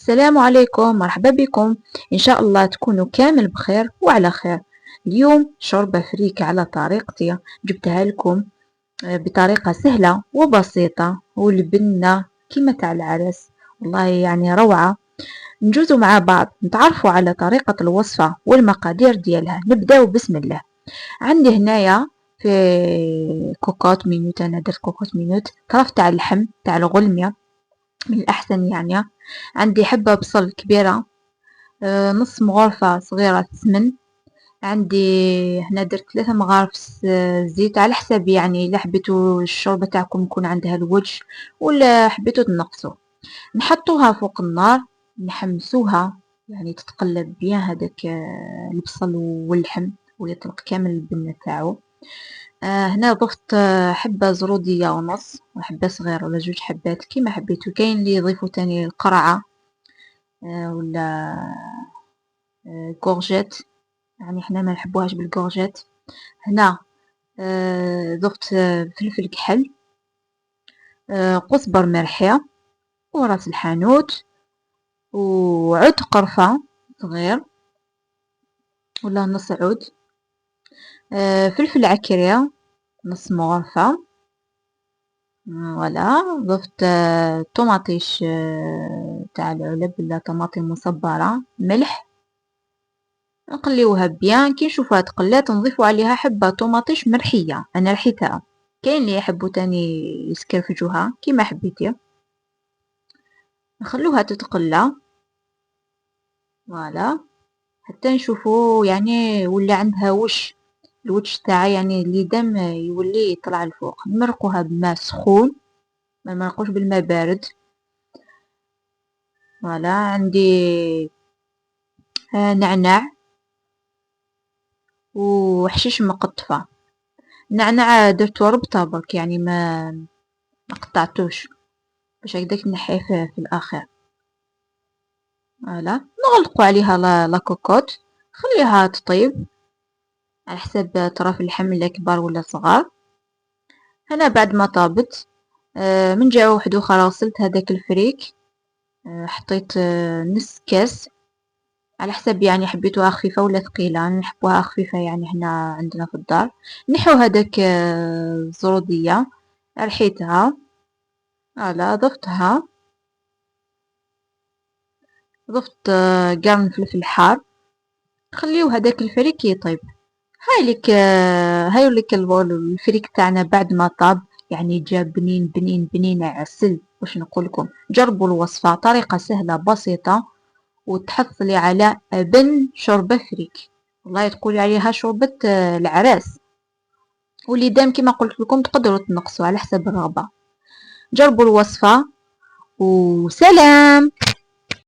السلام عليكم، مرحبا بكم. إن شاء الله تكونوا كامل بخير وعلى خير. اليوم شوربة فريك على طريقتي، جبتها لكم بطريقة سهلة وبسيطة والبنة كما تاع العرس. والله يعني روعة. نجوزوا مع بعض نتعرفوا على طريقة الوصفة والمقادير ديالها. نبداو بسم الله. عندي هنايا في كوكوت مينوت، أنا درت كوكوت مينوت طرف تاع اللحم تاع الغلمية من الأحسن يعني. عندي حبة بصل كبيرة، نص مغرفة صغيرة سمن. عندي هنا درت 3 مغارف زيت على حسب، يعني إلا حبيتو الشوربة تاعكم يكون عندها الوجه ولا حبيتو تنقصوا. نحطوها فوق النار، نحمسوها يعني تتقلب بيان هذاك البصل واللحم ويطلق كامل البنة تاعو. هنا ضفت حبة زرودية ونص وحبة صغيرة ولا 2 حبات كيما حبيتو. كاين اللي يضيفو تاني القرعة ولا كورجيت، يعني حنا ما نحبوهاش بالكورجيت. هنا ضفت فلفل كحل، قزبر مرحي وراس الحانوت وعود قرفة صغير ولا نص عود، فلفل عكري نص مغرفة. فوالا ضفت طماطيش تاع العلب ولا طماطم مصبرة، ملح. نقليوها بيان، كي نشوفوها تقلات نضيفو عليها حبة طماطيش مرحية، انا رحيتها. كاين اللي يحبو تاني يسكرفجوها كيما حبيتي. نخلوها تتقلى فوالا حتى نشوفو يعني ولا عندها الوش تاعها يعني اللي دم يولي يطلع الفوق. نمرقوها بماء سخون، ما نمرقوش بالماء بارد. فوالا عندي نعناع وحشيش مقطفة. نعناع درتو ربطة برك يعني ما قطعتوش باش هكداك نحيه في الاخر. فوالا نغلقوا عليها لا كوكوت، خليها تطيب على حسب طرف اللحم لا كبار ولا صغار. هنا بعد ما طابت من جهة واحدة اخرى غسلت هذاك الفريك، حطيت نص كاس على حسب، يعني حبيتوها خفيفة ولا ثقيلة. نحبوها خفيفة يعني هنا عندنا في الدار. نحو هذاك الزرودية رحيتها، فوالا ضفت قرن فلفل حار. خليو هذاك الفريك يطيب. هاي لك الفريك تاعنا بعد ما طاب، يعني جا بنين بنين بنين عسل. واش نقولكم، جربوا الوصفة، طريقة سهلة بسيطة وتحصلي على بن شوربة فريك. والله تقولي عليها شوربة العراس. واللي دام كما قلت لكم تقدروا تنقصوا على حسب الرغبة. جربوا الوصفة وسلام.